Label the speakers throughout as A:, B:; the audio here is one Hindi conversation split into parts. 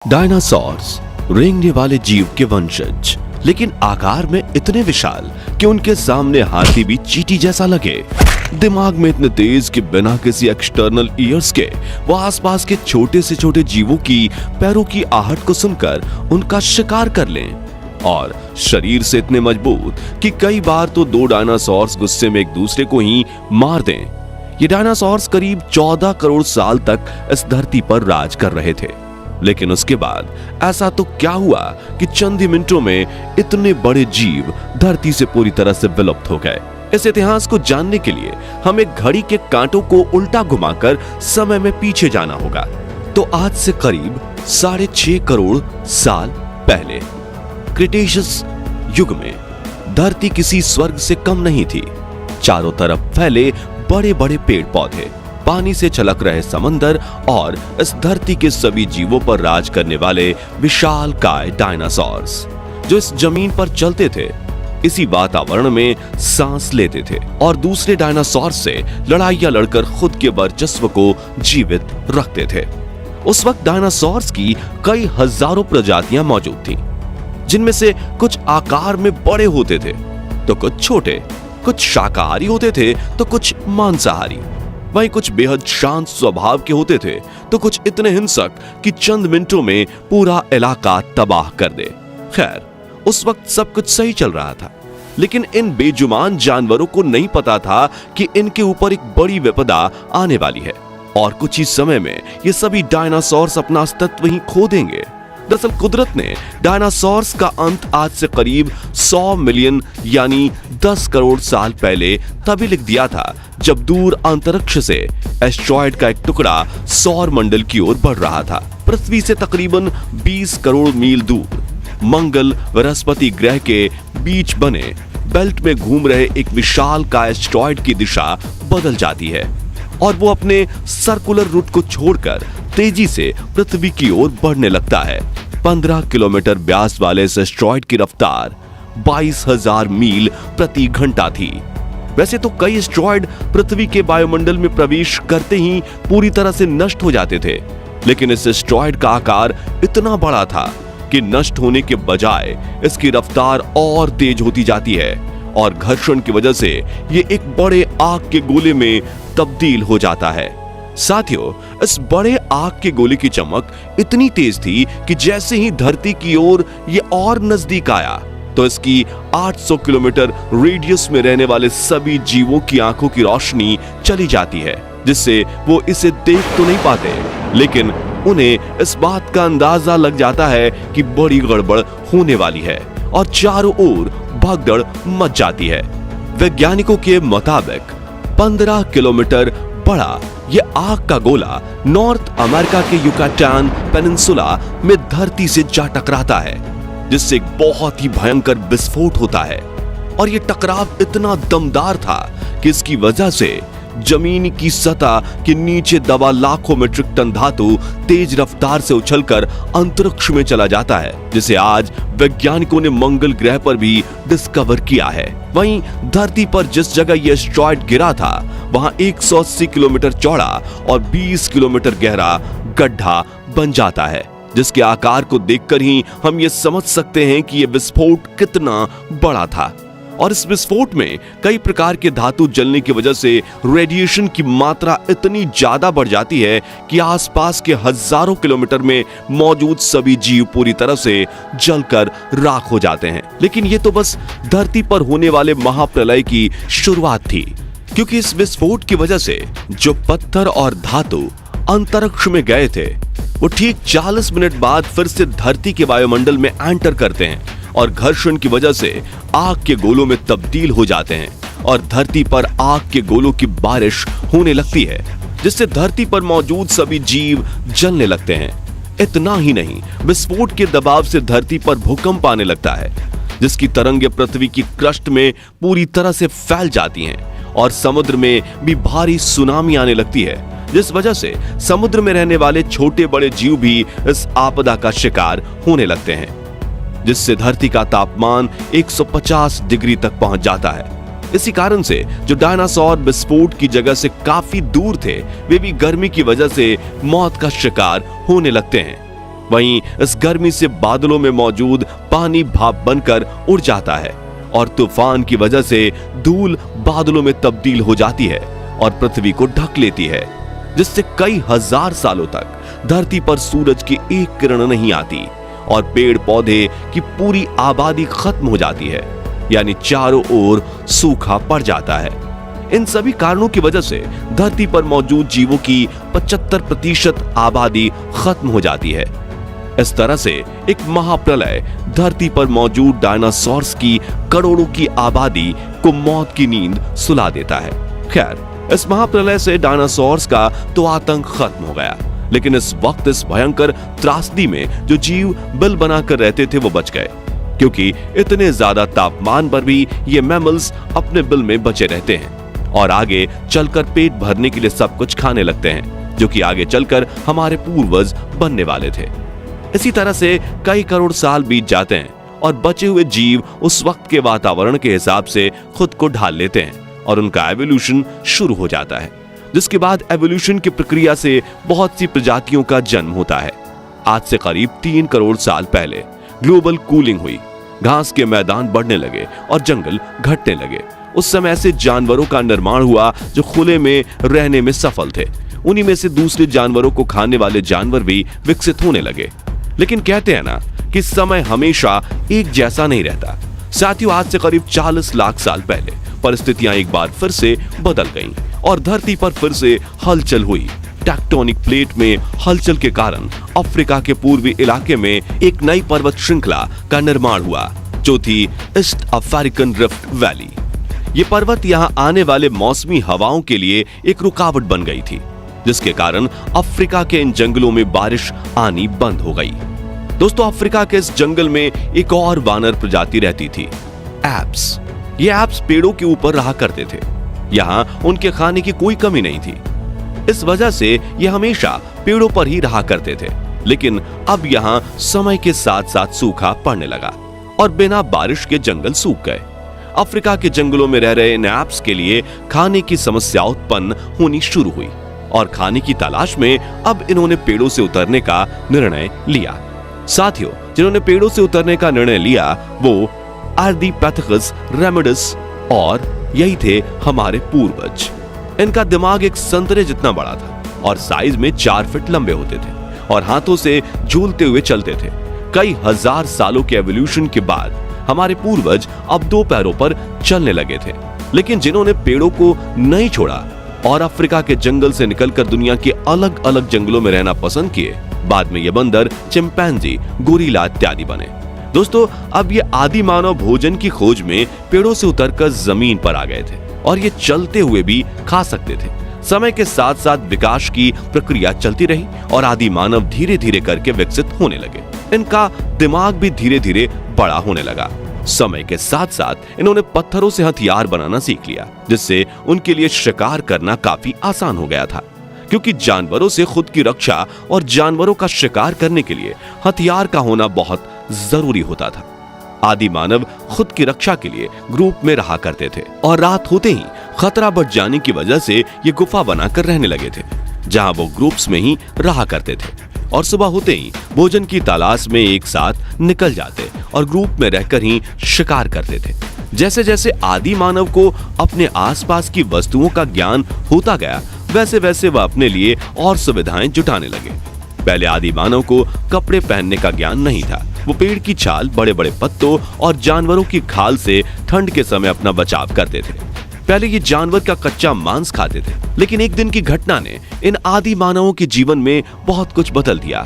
A: डायनासोर्स रेंगने वाले जीव के वंशज, लेकिन आकार में इतने विशाल कि उनके सामने हाथी भी चींटी जैसा लगे। दिमाग में इतने तेज कि बिना किसी एक्सटर्नल ईयर्स के वो आसपास के छोटे से छोटे जीवों की पैरों की आहट को सुनकर उनका शिकार कर लें, और शरीर से इतने मजबूत कि कई बार तो दो डायनासोर्स गुस्से में एक दूसरे को ही मार दें। ये डायनासोर्स करीब 14 करोड़ साल तक इस धरती पर राज कर रहे थे, लेकिन उसके बाद ऐसा तो क्या हुआ कि चंद ही मिनटों में इतने बड़े जीव धरती से पूरी तरह से विलुप्त हो गए। इस इतिहास को जानने के लिए हमें घड़ी के कांटों को उल्टा घुमाकर समय में पीछे जाना होगा। तो आज से करीब 6.5 करोड़ साल पहले क्रिटेशियस युग में धरती किसी स्वर्ग से कम नहीं थी। चारों तरफ फैले बड़े बड़े पेड़ पौधे, पानी से छलक रहे समंदर और इस धरती के सभी जीवों पर राज करने वाले विशालकाय डायनासोर्स जो इस जमीन पर चलते थे, इसी वातावरण में सांस लेते थे और दूसरे डायनासोर से लड़ाइयां लड़कर खुद के वर्चस्व को जीवित रखते थे। उस वक्त डायनासोर्स की कई हजारों प्रजातियां मौजूद थीं, जिनमें से कुछ आकार में बड़े होते थे तो कुछ छोटे, कुछ शाकाहारी होते थे तो कुछ मांसाहारी। वहीं कुछ बेहद शांत स्वभाव के होते थे तो कुछ इतने हिंसक कि चंद मिनटों में पूरा इलाका तबाह कर दे। खैर, उस वक्त सब कुछ सही चल रहा था, लेकिन इन बेजुबान जानवरों को नहीं पता था कि इनके ऊपर एक बड़ी विपदा आने वाली है और कुछ ही समय में ये सभी डायनासोर्स अपना अस्तित्व ही खो देंगे। दरअसल कुदरत ने डायनासोर्स का अंत आज से करीब 100 मिलियन यानी 10 करोड़ साल पहले तभी लिख दिया था जब दूर अंतरिक्ष से एस्टेरॉयड का एक टुकड़ा सौर मंडल की ओर बढ़ रहा था। पृथ्वी से तकरीबन 20 करोड़ मील दूर मंगल बृहस्पति ग्रह के बीच बने बेल्ट में घूम रहे एक विशाल का एस्टेरॉयड की दिशा बदल जाती है और वो अपने सर्कुलर रूट को छोड़कर तेजी से पृथ्वी की ओर बढ़ने लगता है। 15 किलोमीटर व्यास वाले इस एस्टेरॉयड की रफ्तार 22,000 मील प्रति घंटा थी। वैसे तो कई एस्टेरॉयड पृथ्वी के वायुमंडल में प्रवेश करते ही पूरी तरह से नष्ट हो जाते थे, लेकिन इस एस्टेरॉयड का आकार इतना बड़ा था कि नष्ट होने के बजाय इसकी रफ्तार और तेज होती जाती है और घर्षण की वजह से ये एक बड़े आग के गोले में तब्दील हो जाता है। साथियों, इस बड़े आग के गोले की चमक इतनी तेज थी कि जैसे ही धरती की ओर ये और नजदीक आया तो इसकी 800 किलोमीटर रेडियस में रहने वाले सभी जीवों की आंखों की रोशनी चली जाती है, जिससे वो इसे देख तो नहीं पाते, लेकिन उन्हें इस बात का अंदाजा लग जाता है कि बड़ी गड़बड़ होने वाली है और चारों ओर भगदड़ मच जाती है। वैज्ञानिकों के मुताबिक 15 किलोमीटर बड़ा ये आग का गोला नॉर्थ अमेरिका के युकाटान पेनिनसुला में धरती से जा टकराता है, जिससे एक बहुत ही भयंकर विस्फोट होता है और ये टकराव इतना दमदार था कि इसकी वजह से जमीन की सतह के नीचे दबा लाखों मीट्रिक टन धातु तेज रफ्तार से उछलकर अंतरिक्ष में चला जाता है, जिसे आज वैज्ञानिकों ने मंगल ग्रह पर भी डिस्कवर किया है। वहीं धरती पर जिस जगह यह एस्टेरॉयड गिरा था वहां 180 किलोमीटर चौड़ा और 20 किलोमीटर गहरा गड्ढा बन जाता है, जिसके आकार को देखकर ही हम ये समझ सकते हैं कि यह विस्फोट कितना बड़ा था। और इस विस्फोट में कई प्रकार के धातु जलने की वजह से रेडिएशन की मात्रा इतनी ज्यादा बढ़ जाती है कि आसपास के हजारों किलोमीटर में मौजूद सभी जीव पूरी तरह से जलकर राख हो जाते हैं। लेकिन ये तो बस धरती पर होने वाले महाप्रलय की शुरुआत थी, क्योंकि इस विस्फोट की वजह से जो पत्थर और धातु अंतरिक्ष में गए थे वो ठीक 40 मिनट बाद फिर से धरती के वायुमंडल में एंटर करते हैं और घर्षण की वजह से आग के गोलों में तब्दील हो जाते हैं और धरती पर आग के गोलों की बारिश होने लगती है, जिससे धरती पर मौजूद सभी जीव जलने लगते हैं। इतना ही नहीं, विस्फोट के दबाव से धरती पर भूकंप आने लगता है, जिसकी तरंगें पृथ्वी की क्रस्ट में पूरी तरह से फैल जाती हैं और समुद्र में भी भारी सुनामी आने लगती है, जिस वजह से समुद्र में रहने वाले छोटे बड़े जीव भी इस आपदा का शिकार होने लगते हैं, जिससे धरती का तापमान 150 डिग्री तक पहुंच जाता है। इसी कारण से जो डायनासोर विस्फोट की जगह से काफी दूर थे वे भी गर्मी की वजह से मौत का शिकार होने लगते हैं। वहीं इस गर्मी से बादलों में मौजूद पानी भाप बनकर उड़ जाता है और तूफान की वजह से धूल बादलों में तब्दील हो जाती है और पृथ्वी को ढक लेती है, जिससे कई हजार सालों तक धरती पर सूरज की एक किरण नहीं आती और पेड़ पौधे की पूरी आबादी खत्म हो जाती है, यानी चारों ओर सूखा पड़ जाता है। इन सभी कारणों की वजह से धरती पर मौजूद जीवों की 75% आबादी खत्म हो जाती है। इस तरह से एक महाप्रलय धरती पर मौजूद डायनासोर्स की करोड़ों की आबादी को मौत की नींद सुला देता है। खैर, इस महाप्रलय से डायनासोर्स का तो आतंक खत्म हो गया, लेकिन इस वक्त इस भयंकर त्रासदी में जो जीव बिल बनाकर रहते थे वो बच गए, क्योंकि इतने ज्यादा तापमान पर भी ये मैमल्स अपने बिल में बचे रहते हैं और आगे चलकर पेट भरने के लिए सब कुछ खाने लगते हैं, जो कि आगे चलकर हमारे पूर्वज बनने वाले थे। इसी तरह से कई करोड़ साल बीत जाते हैं और बचे हुए जीव उस वक्त के वातावरण के हिसाब से खुद को ढाल लेते हैं और उनका एवोल्यूशन शुरू हो जाता है, जिसके बाद एवोल्यूशन की प्रक्रिया से बहुत सी प्रजातियों का जन्म होता है। आज से करीब 3 करोड़ साल पहले ग्लोबल कूलिंग हुई, घास के मैदान बढ़ने लगे और जंगल घटने लगे। उस समय ऐसे जानवरों का निर्माण हुआ जो खुले में रहने में सफल थे। उन्हीं में से दूसरे जानवरों को खाने वाले जानवर भी विकसित होने लगे। लेकिन कहते हैं ना कि समय हमेशा एक जैसा नहीं रहता। साथियों, आज से करीब 40 लाख साल पहले परिस्थितियां एक बार फिर से बदल गईं और धरती पर फिर से हलचल हुई। टेक्टोनिक प्लेट में हलचल के कारण अफ्रीका के पूर्वी इलाके में एक नई पर्वत श्रृंखला का निर्माण हुआ, जो थी ईस्ट अफ्रीकन रिफ्ट वैली। ये पर्वत यहाँ आने वाले मौसमी हवाओं के लिए एक रुकावट बन गई थी, जिसके कारण अफ्रीका के इन जंगलों में बारिश आनी बंद हो गई। दोस्तों, अफ्रीका के इस जंगल में एक और वानर प्रजाति रहती थी, एप्स। ये एप्स पेड़ों के ऊपर रहा करते थे। यहाँ उनके खाने की कोई कमी नहीं थी, इस वजह से ये हमेशा पेड़ों पर ही रहा करते थे। लेकिन अब यहाँ समय के साथ साथ सूखा पड़ने लगा और बिना बारिश के जंगल सूख गए। अफ्रीका के जंगलों में रह रहे इन एप्स के लिए खाने की समस्या उत्पन्न होनी शुरू हुई और खाने की तलाश में अब इन्होंने पेड़ों से उतरने का निर्णय लिया। साथियों, जिन्होंने पेड़ों से उतरने का निर्णय लिया वो आर्डिपिथेकस रेमिडस और यही थे हमारे पूर्वज। इनका दिमाग एक संतरे जितना बड़ा था और साइज में 4 फीट लंबे होते थे और हाथों से झूलते हुए चलते थे। कई हजार सालों के एवोल्यूशन के बाद हमारे पूर्वज अब 2 पैरों पर चलने लगे थे। लेकिन जिन्होंने पेड़ों को नहीं छोड़ा और अफ्रीका के जंगल से निकलकर दुनिया के अलग अलग जंगलों में रहना पसंद किए, बाद में ये बंदर, चिंपैंजी, गोरिल्ला इत्यादि बने। दोस्तों, अब ये आदि मानव भोजन की खोज में पेड़ों से उतरकर जमीन पर आ गए थे और ये चलते हुए भी खा सकते थे। समय के साथ साथ विकास की प्रक्रिया चलती रही और आदि मानव धीरे धीरे करके विकसित होने लगे। इनका दिमाग भी धीरे धीरे बड़ा होने लगा। समय के साथ साथ इन्होंने पत्थरों से हथियार बनाना सीख लिया, जिससे उनके लिए शिकार करना काफी आसान हो गया था, क्योंकि जानवरों से खुद की रक्षा और जानवरों का शिकार करने के लिए हथियार का होना बहुत जरूरी होता था। आदि मानव खुद की रक्षा के लिए ग्रुप में रहा करते थे और रात होते ही खतरा बढ़ जाने की वजह से ये गुफा बनाकर रहने लगे थे, जहां वो ग्रुप्स में ही रहा करते थे और सुबह होते ही भोजन की तलाश में एक साथ निकल जाते और ग्रुप में रहकर ही शिकार करते थे। जैसे जैसे आदि मानव को अपने आसपास की वस्तुओं का ज्ञान होता गया, वैसे वैसे वह अपने लिए और सुविधाएं जुटाने लगे। पहले आदि मानव को कपड़े पहनने का ज्ञान नहीं था। वो पेड़ की छाल, बड़े बड़े पत्तों और जानवरों की खाल से ठंड के समय अपना बचाव करते थे। पहले ये जानवर का कच्चा मांस खाते थे, लेकिन एक दिन की घटना ने इन आदि मानवों के जीवन में बहुत कुछ बदल दिया।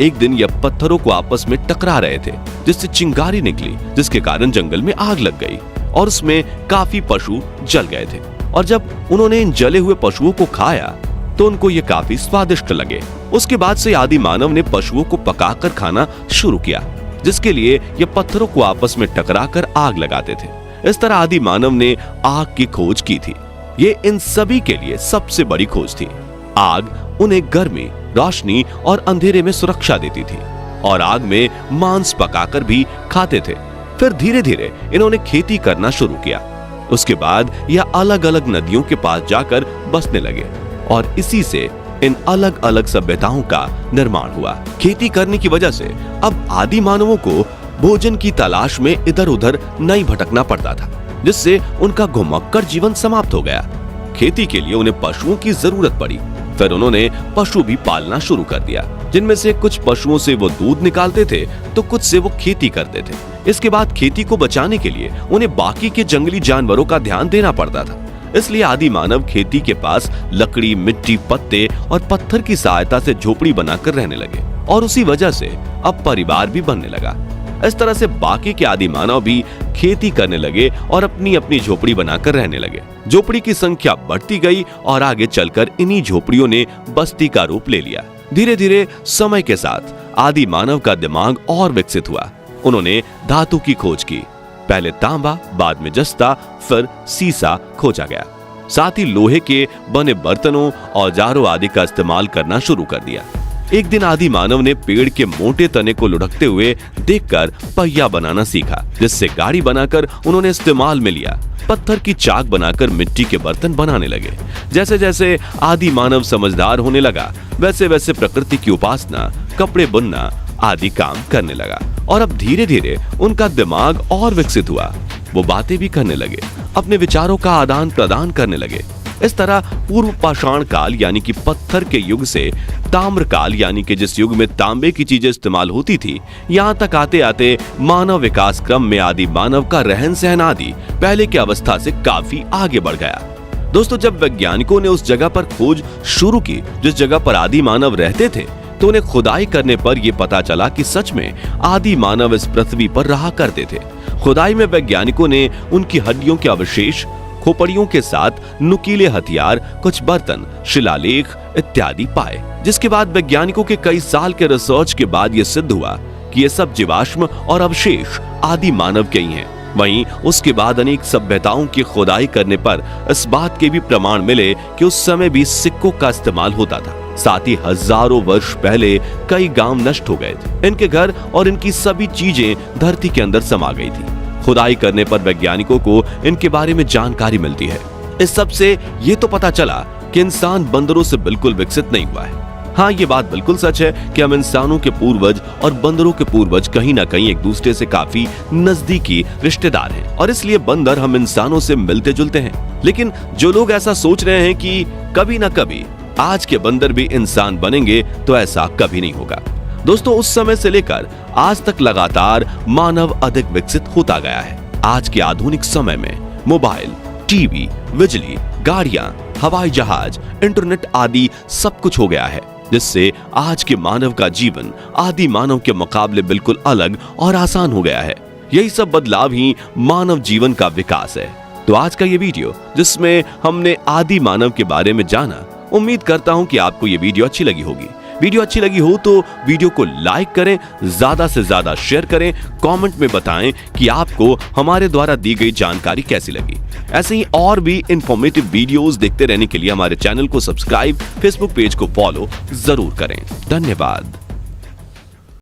A: एक दिन ये पत्थरों को आपस में टकरा रहे थे, जिससे चिंगारी निकली, जिसके कारण जंगल में आग लग गई और उसमें काफी पशु जल गए थे। और जब उन्होंने इन जले हुए पशुओं को खाया तो उनको ये काफी स्वादिष्ट लगे। उसके बाद से आदि मानव ने पशुओं को पकाकर खाना शुरू किया, जिसके लिए ये पत्थरों को आपस में टकराकर आग लगाते थे। इस तरह आदि मानव ने आग की खोज की थी। ये इन सभी के लिए सबसे बड़ी खोज थी। आग उन्हें गर्मी, रोशनी और अंधेरे में सुरक्षा देती थी और आग में मांस पकाकर भी खाते थे। फिर धीरे धीरे इन्होंने खेती करना शुरू किया। उसके बाद यह अलग अलग नदियों के पास जाकर बसने लगे और इसी से इन अलग अलग सभ्यताओं का निर्माण हुआ। खेती करने की वजह से अब आदि मानवों को भोजन की तलाश में इधर उधर नहीं भटकना पड़ता था, जिससे उनका घुमक्कड़ जीवन समाप्त हो गया। खेती के लिए उन्हें पशुओं की जरूरत पड़ी। फिर उन्होंने पशु भी पालना शुरू कर दिया, जिनमें से कुछ पशुओं से वो दूध निकालते थे तो कुछ से वो खेती करते थे। इसके बाद खेती को बचाने के लिए उन्हें बाकी के जंगली जानवरों का ध्यान देना पड़ता था। इसलिए आदि मानव खेती के पास लकड़ी, मिट्टी, पत्ते और पत्थर की सहायता से झोपड़ी बनाकर रहने लगे और उसी वजह से अब परिवार भी बनने लगा। इस तरह से बाकी के आदि मानव भी खेती करने लगे और अपनी अपनी झोपड़ी बनाकर रहने लगे। झोपड़ी की संख्या बढ़ती गई और आगे चलकर इन्हीं झोपड़ियों ने बस्ती का रूप ले लिया। धीरे धीरे समय के साथ आदि मानव का दिमाग और विकसित हुआ। उन्होंने धातु की खोज की। पहले तांबा, बाद में जस्ता, फिर सीसा खोजा गया। साथ ही लोहे के बने बर्तनों, औजारों आदि का इस्तेमाल करना शुरू कर दिया। एक दिन आदि मानव ने पेड़ के मोटे तने को लुढ़कते हुए देखकर पहिया बनाना सीखा, जिससे गाड़ी बनाकर उन्होंने इस्तेमाल में लिया। पत्थर की चाक बनाकर मिट्टी के बर्तन बनाने लगे। जैसे जैसे आदि मानव समझदार होने लगा, वैसे वैसे प्रकृति की उपासना, कपड़े बुनना आदि काम करने लगा और अब धीरे धीरे उनका दिमाग और विकसित हुआ। वो बातें भी करने लगे, अपने विचारों का आदान प्रदान करने लगे। इस तरह पूर्व पाषाण काल यानी कि पत्थर के युग से ताम्र काल यानी कि जिस युग में तांबे की चीजें इस्तेमाल होती थी, यहाँ तक आते आते मानव विकास क्रम में आदि मानव का रहन सहन आदि पहले की अवस्था से काफी आगे बढ़ गया। दोस्तों, जब वैज्ञानिकों ने उस जगह पर खोज शुरू की जिस जगह पर आदि मानव रहते थे, तो उन्हें खुदाई करने पर यह पता चला कि सच में आदि मानव इस पृथ्वी पर रहा करते थे। खुदाई में वैज्ञानिकों ने उनकी हड्डियों के अवशेष, खोपड़ियों के साथ नुकीले हथियार, कुछ बर्तन, शिलालेख इत्यादि पाए, जिसके बाद वैज्ञानिकों के कई साल के रिसर्च के बाद यह सिद्ध हुआ कि ये सब जीवाश्म और अवशेष आदि मानव के ही हैं। वहीं उसके बाद अनेक सभ्यताओं की खुदाई करने पर इस बात के भी प्रमाण मिले कि उस समय भी सिक्कों का इस्तेमाल होता था। साथ ही हजारों वर्ष पहले कई गांव नष्ट हो गए थे। इनके घर और इनकी सभी चीजें धरती के अंदर समा गई थी। खुदाई करने पर वैज्ञानिकों को इनके बारे में जानकारी मिलती है। इस सब से ये तो पता चला कि इंसान बंदरों से बिल्कुल विकसित नहीं हुआ है। हाँ, ये बात बिल्कुल सच है कि हम इंसानों के पूर्वज और बंदरों के पूर्वज कहीं ना कहीं एक दूसरे से काफी नजदीकी रिश्तेदार हैं और इसलिए बंदर हम इंसानों से मिलते जुलते हैं। लेकिन जो लोग ऐसा सोच रहे हैं कि कभी ना कभी आज के बंदर भी इंसान बनेंगे, तो ऐसा कभी नहीं होगा। दोस्तों, उस समय से लेकर आज तक लगातार मानव अधिक विकसित होता गया है। आज के आधुनिक समय में मोबाइल, टीवी, बिजली, गाड़ियां, हवाई जहाज, इंटरनेट आदि सब कुछ हो गया है, जिससे आज के मानव का जीवन आदि मानव के मुकाबले बिल्कुल अलग और आसान हो गया है। यही सब बदलाव ही मानव जीवन का विकास है। तो आज का ये वीडियो जिसमें हमने आदि मानव के बारे में जाना, उम्मीद करता हूं कि आपको ये वीडियो अच्छी लगी होगी। वीडियो अच्छी लगी हो तो वीडियो को लाइक करें, ज्यादा से ज्यादा शेयर करें, कमेंट में बताएं कि आपको हमारे द्वारा दी गई जानकारी कैसी लगी। ऐसे ही और भी इंफॉर्मेटिव वीडियोस देखते रहने के लिए हमारे चैनल को सब्सक्राइब, फेसबुक पेज को फॉलो जरूर करें। धन्यवाद।